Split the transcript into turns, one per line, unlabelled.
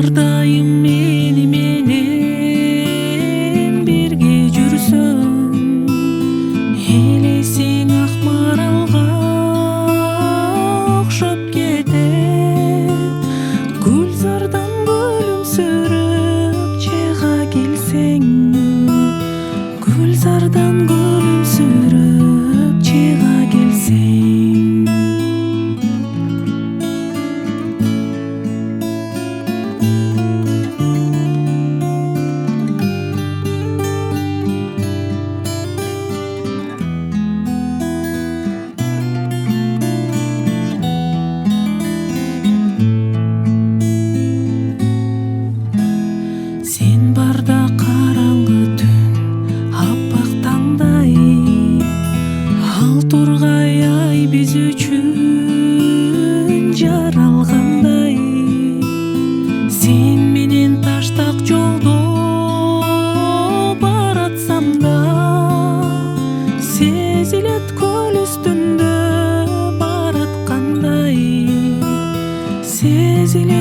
Ар дайым мени менен бирге жүрсөң, элесиң ак маралга окшоп кетет. Гүлзардан күлүмсүрөп чыга келсең, гүлзардан күлүмсүрөп чыга келсең. Сен барда караңгы түн аппак таңдай, ал тургай ай биз үчүн жаралгандай. Сен менен таштак жолдо баратсам да, сезилет көл үстүндө бараткандай. Сезилет